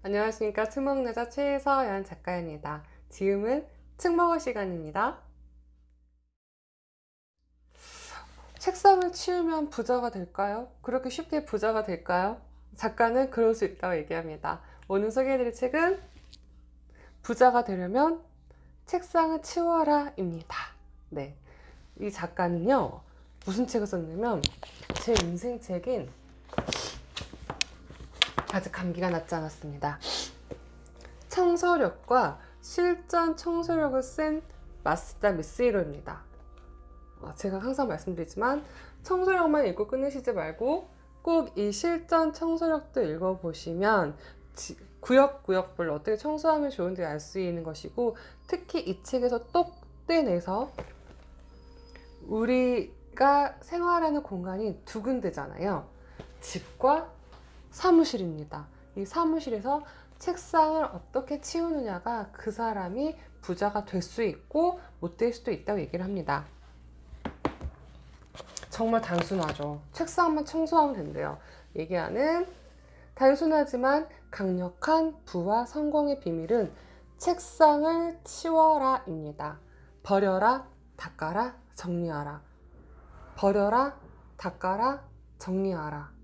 안녕하십니까. 책먹여자 최서연 작가입니다. 지금은 책먹을 시간입니다. 책상을 치우면 부자가 될까요? 그렇게 쉽게 부자가 될까요? 작가는 그럴 수 있다고 얘기합니다. 오늘 소개해드릴 책은 부자가 되려면 책상을 치워라 입니다. 네, 이 작가는요 무슨 책을 썼냐면 제 인생 책인 아직 감기가 낫지 않았습니다. 청소력과 실전 청소력을 쓴 마스다 미쓰히로입니다. 제가 항상 말씀드리지만 청소력만 읽고 끝내시지 말고 꼭 이 실전 청소력도 읽어보시면 구역구역별로 어떻게 청소하면 좋은지 알 수 있는 것이고, 특히 이 책에서 똑 떼내서 우리가 생활하는 공간이 두 군데잖아요. 집과 사무실입니다. 이 사무실에서 책상을 어떻게 치우느냐가 그 사람이 부자가 될 수 있고 못 될 수도 있다고 얘기를 합니다. 정말 단순하죠. 책상만 청소하면 된대요. 얘기하는 단순하지만 강력한 부와 성공의 비밀은 책상을 치워라 입니다. 버려라, 닦아라, 정리하라. 버려라, 닦아라, 정리하라.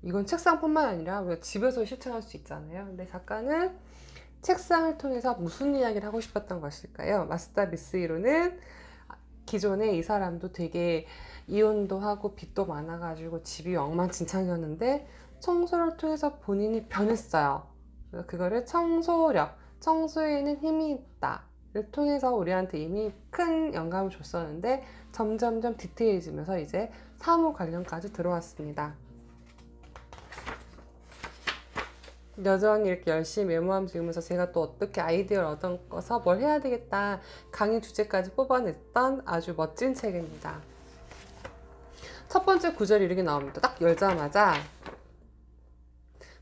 이건 책상뿐만 아니라 우리가 집에서 실천할 수 있잖아요. 근데 작가는 책상을 통해서 무슨 이야기를 하고 싶었던 것일까요? 마스다 미쓰히로는 기존에 이 사람도 되게 이혼도 하고 빚도 많아가지고 집이 엉망진창이었는데 청소를 통해서 본인이 변했어요. 그거를 청소력, 청소에는 힘이 있다를 통해서 우리한테 이미 큰 영감을 줬었는데 점점점 디테일해지면서 이제 사무 관련까지 들어왔습니다. 여전히 이렇게 열심히 메모함 지으면서 제가 또 어떻게 아이디어를 얻어서 뭘 해야 되겠다 강의 주제까지 뽑아냈던 아주 멋진 책입니다. 첫 번째 구절이 이렇게 나옵니다. 딱 열자마자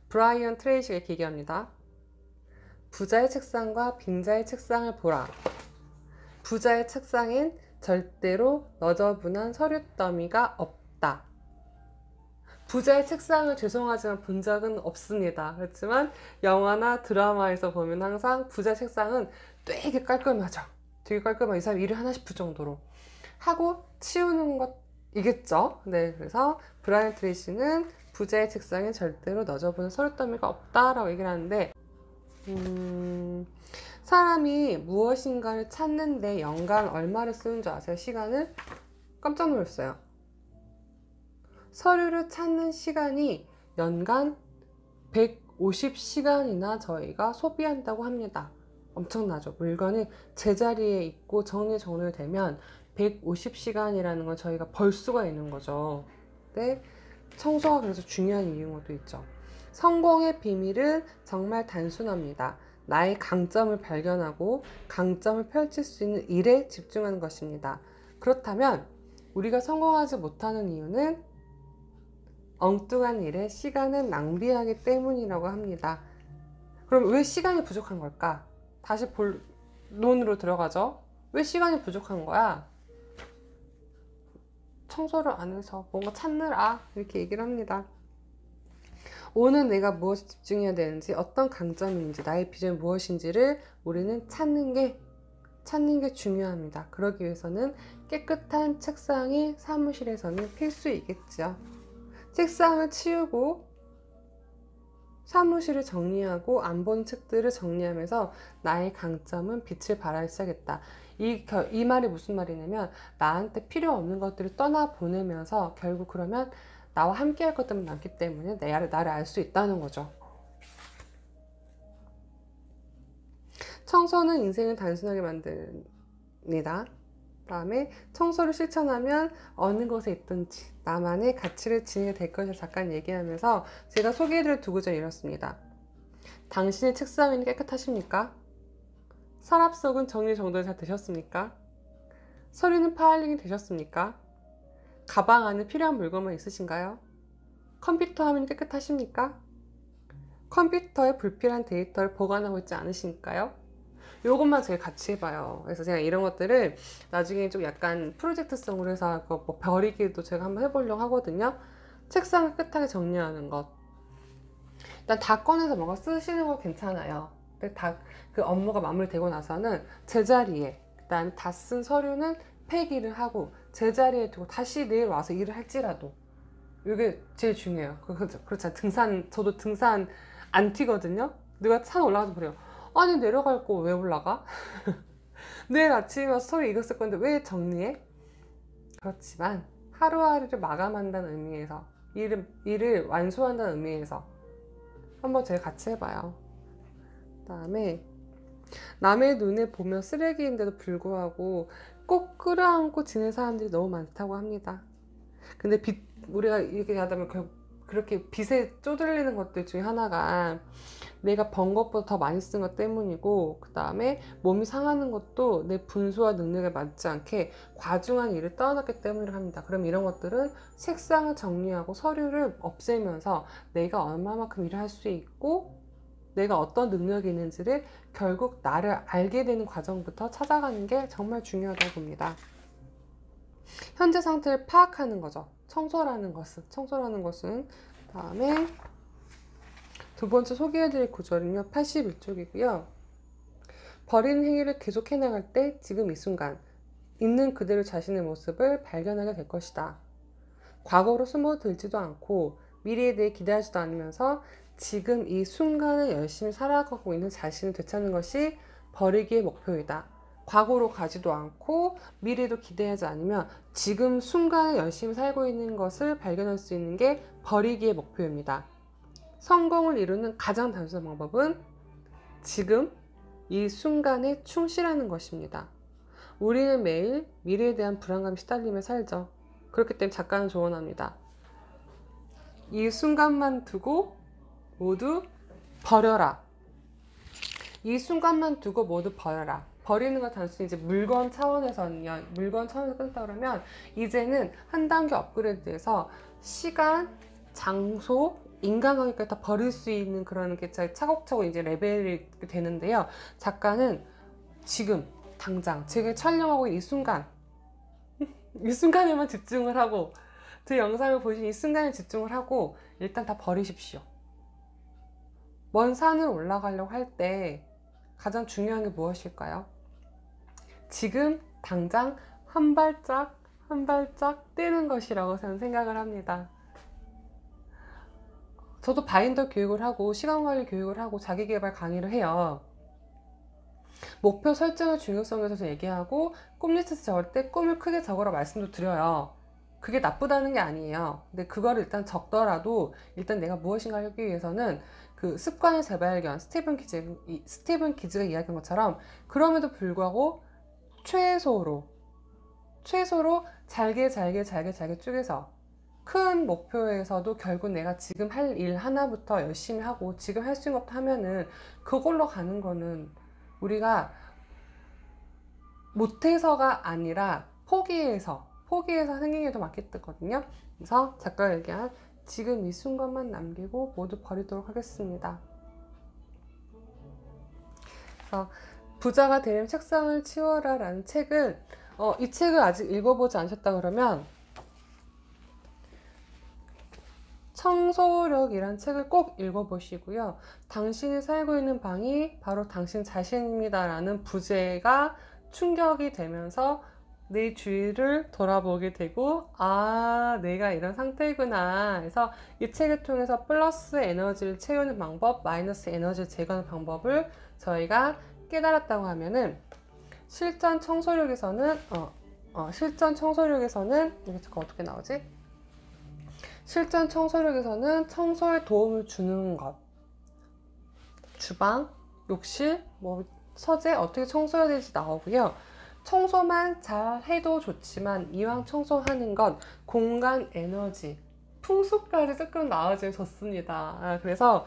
브라이언 트레이시가 이렇게 얘기합니다. 부자의 책상과 빈자의 책상을 보라. 부자의 책상엔 절대로 너저분한 서류 더미가 없다. 부자의 책상을 죄송하지만 본 적은 없습니다. 그렇지만 영화나 드라마에서 보면 항상 부자 책상은 되게 깔끔하죠. 되게 깔끔하게 이 사람 일을 하나 싶을 정도로 하고 치우는 것이겠죠. 네, 그래서 브라이언 트레이시는 부자의 책상에 절대로 너저분한 서류 더미가 없다라고 얘기를 하는데, 사람이 무엇인가를 찾는데 연간 얼마를 쓰는 줄 아세요? 시간을? 깜짝 놀랐어요. 서류를 찾는 시간이 연간 150시간이나 저희가 소비한다고 합니다. 엄청나죠. 물건이 제자리에 있고 정리되면 150시간이라는 걸 저희가 벌 수가 있는 거죠. 근데 청소가 그래서 중요한 이유인 것도 있죠. 성공의 비밀은 정말 단순합니다. 나의 강점을 발견하고 강점을 펼칠 수 있는 일에 집중하는 것입니다. 그렇다면 우리가 성공하지 못하는 이유는 엉뚱한 일에 시간을 낭비하기 때문이라고 합니다. 그럼 왜 시간이 부족한 걸까? 다시 본론으로 들어가죠. 왜 시간이 부족한 거야? 청소를 안 해서 뭔가 찾느라 이렇게 얘기를 합니다. 오늘 내가 무엇에 집중해야 되는지, 어떤 강점인지, 나의 비전이 무엇인지를 우리는 찾는 게 중요합니다. 그러기 위해서는 깨끗한 책상이 사무실에서는 필수이겠죠. 책상을 치우고 사무실을 정리하고 안 본 책들을 정리하면서 나의 강점은 빛을 발하기 시작했다. 이 말이 무슨 말이냐면 나한테 필요 없는 것들을 떠나보내면서 결국 그러면 나와 함께 할 것들은 많기 때문에 나를 알 수 있다는 거죠. 청소는 인생을 단순하게 만듭니다. 다음에 청소를 실천하면 어느 곳에 있든지 나만의 가치를 지니게 될 것을 잠깐 얘기하면서 제가 소개해드릴 두 구절 이렇습니다. 당신의 책상 위는 깨끗하십니까? 서랍 속은 정리정돈 잘 되셨습니까? 서류는 파일링이 되셨습니까? 가방 안에 필요한 물건만 있으신가요? 컴퓨터 화면이 깨끗하십니까? 컴퓨터에 불필요한 데이터를 보관하고 있지 않으십니까요? 요것만 제가 같이 해봐요. 그래서 제가 이런 것들을 나중에 좀 약간 프로젝트성으로 해서 뭐 버리기도 제가 한번 해보려고 하거든요. 책상을 깨끗하게 정리하는 것. 일단 다 꺼내서 뭔가 쓰시는 거 괜찮아요. 근데 다 그 업무가 마무리되고 나서는 제자리에, 그다음에 다 쓴 서류는 폐기를 하고 제자리에 두고 다시 내일 와서 일을 할지라도, 이게 제일 중요해요. 그렇죠. 등산, 저도 등산 안 튀거든요. 누가 산 올라가서 그래요. 아니 내려갈 거 왜 올라가? 내일 아침에 와서 서류 이거 쓸 건데 왜 정리해? 그렇지만 하루하루를 마감한다는 의미에서, 일을 완수한다는 의미에서 한번 저희 같이 해봐요. 그 다음에 남의 눈에 보면 쓰레기인데도 불구하고 꼭 끌어안고 지낸 사람들이 너무 많다고 합니다. 근데 우리가 이렇게 하다 보면 그렇게 빚에 쪼들리는 것들 중에 하나가 내가 번 것보다 더 많이 쓴 것 때문이고, 그 다음에 몸이 상하는 것도 내 분수와 능력에 맞지 않게 과중한 일을 떠안았기 때문이라 합니다. 그럼 이런 것들은 책상을 정리하고 서류를 없애면서 내가 얼마만큼 일을 할 수 있고 내가 어떤 능력이 있는지를 결국 나를 알게 되는 과정부터 찾아가는 게 정말 중요하다고 봅니다. 현재 상태를 파악하는 거죠. 청소라는 것은. 다음에 두 번째 소개해드릴 구절은요, 81쪽이고요. 버리는 행위를 계속해 나갈 때 지금 이 순간 있는 그대로 자신의 모습을 발견하게 될 것이다. 과거로 숨어들지도 않고 미래에 대해 기대하지도 않으면서 지금 이 순간을 열심히 살아가고 있는 자신을 되찾는 것이 버리기의 목표이다. 과거로 가지도 않고 미래도 기대하지 않으면 지금 순간을 열심히 살고 있는 것을 발견할 수 있는 게 버리기의 목표입니다. 성공을 이루는 가장 단순한 방법은 지금 이 순간에 충실하는 것입니다. 우리는 매일 미래에 대한 불안감에 시달리며 살죠. 그렇기 때문에 작가는 조언합니다. 이 순간만 두고 모두 버려라. 이 순간만 두고 모두 버려라. 버리는 건 단순히 이제 물건 차원에서는요, 물건 차원에서 끊다 그러면 이제는 한 단계 업그레이드해서 시간, 장소, 인간관계까지 다 버릴 수 있는 그런 게 차곡차곡 이제 레벨이 되는데요. 작가는 지금 당장 제가 촬영하고 이 순간, 이 순간에만 집중을 하고, 제 영상을 보신 이 순간에 집중을 하고 일단 다 버리십시오. 먼 산을 올라가려고 할 때 가장 중요한 게 무엇일까요? 지금 당장 한 발짝 한 발짝 떼는 것이라고 저는 생각을 합니다. 저도 바인더 교육을 하고 시간관리 교육을 하고 자기계발 강의를 해요. 목표 설정의 중요성에 대해서 얘기하고 꿈 리스트 적을 때 꿈을 크게 적으라 말씀도 드려요. 그게 나쁘다는 게 아니에요. 근데 그거를 일단 적더라도 일단 내가 무엇인가 하기 위해서는 그 습관의 재발견, 스티븐 키즈가 이야기한 것처럼, 그럼에도 불구하고 최소로 잘게 쪼개서 큰 목표에서도 결국 내가 지금 할 일 하나부터 열심히 하고 지금 할 수 있는 것부터 하면은 그걸로 가는 거는 우리가 못해서가 아니라 포기해서 생긴 게 더 맞겠거든요. 그래서 작가가 얘기한 지금 이 순간만 남기고 모두 버리도록 하겠습니다. 그래서 부자가 되려면 책상을 치워라 라는 책은 이 책을 아직 읽어보지 않으셨다 그러면 청소력이란 책을 꼭 읽어보시고요. 당신이 살고 있는 방이 바로 당신 자신입니다 라는 부제가 충격이 되면서 내 주위를 돌아보게 되고, 아, 내가 이런 상태구나. 그래서 이 책을 통해서 플러스 에너지를 채우는 방법, 마이너스 에너지를 제거하는 방법을 저희가 깨달았다고 하면은 실전 청소력에서는 이게 잠깐 어떻게 나오지? 실전 청소력에서는 청소에 도움을 주는 것, 주방, 욕실, 서재 어떻게 청소해야 될지 나오고요. 청소만 잘 해도 좋지만 이왕 청소하는 건 공간 에너지, 풍수까지 조금 나와주면 좋습니다. 그래서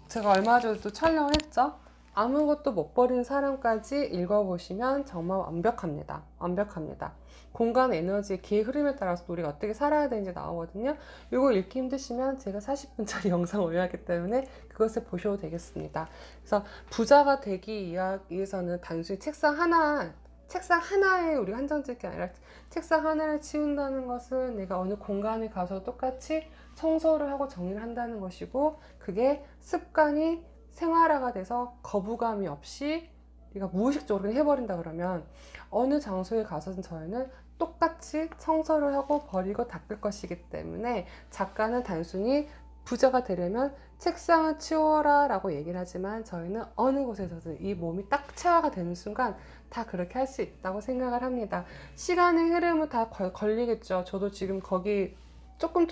제가 얼마 전에도 촬영을 했죠. 아무것도 못 버리는 사람까지 읽어보시면 정말 완벽합니다. 공간 에너지의 기의 흐름에 따라서 우리가 어떻게 살아야 되는지 나오거든요. 이거 읽기 힘드시면 제가 40분짜리 영상 올려놨기 때문에 그것을 보셔도 되겠습니다. 그래서 부자가 되기 위해서는 단순히 책상 하나 책상 하나에 우리가 한정될 게 아니라 책상 하나를 치운다는 것은 내가 어느 공간에 가서 똑같이 청소를 하고 정리를 한다는 것이고, 그게 습관이 생활화가 돼서 거부감이 없이 우리가 무의식적으로 해버린다 그러면 어느 장소에 가서든 저희는 똑같이 청소를 하고 버리고 닦을 것이기 때문에, 작가는 단순히 부자가 되려면 책상을 치워라 라고 얘기를 하지만, 저희는 어느 곳에서든 이 몸이 딱 체화가 되는 순간 다 그렇게 할 수 있다고 생각을 합니다. 시간의 흐름은 다 걸리겠죠. 저도 지금 거기 조금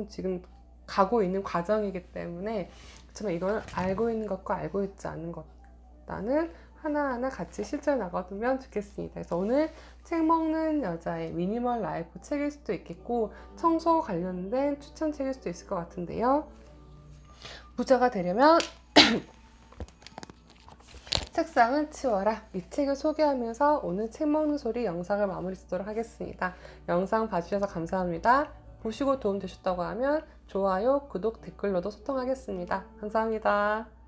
지금 가고 있는 과정이기 때문에, 그렇지만 이걸 알고 있는 것과 알고 있지 않는 것과는 하나하나 같이 실천해 나가두면 좋겠습니다. 그래서 오늘 책 먹는 여자의 미니멀 라이프 책일 수도 있겠고, 청소 관련된 추천책일 수도 있을 것 같은데요. 부자가 되려면 책상은 치워라, 이 책을 소개하면서 오늘 책 먹는 소리 영상을 마무리 짓도록 하겠습니다. 영상 봐주셔서 감사합니다. 보시고 도움 되셨다고 하면 좋아요, 구독, 댓글로도 소통하겠습니다. 감사합니다.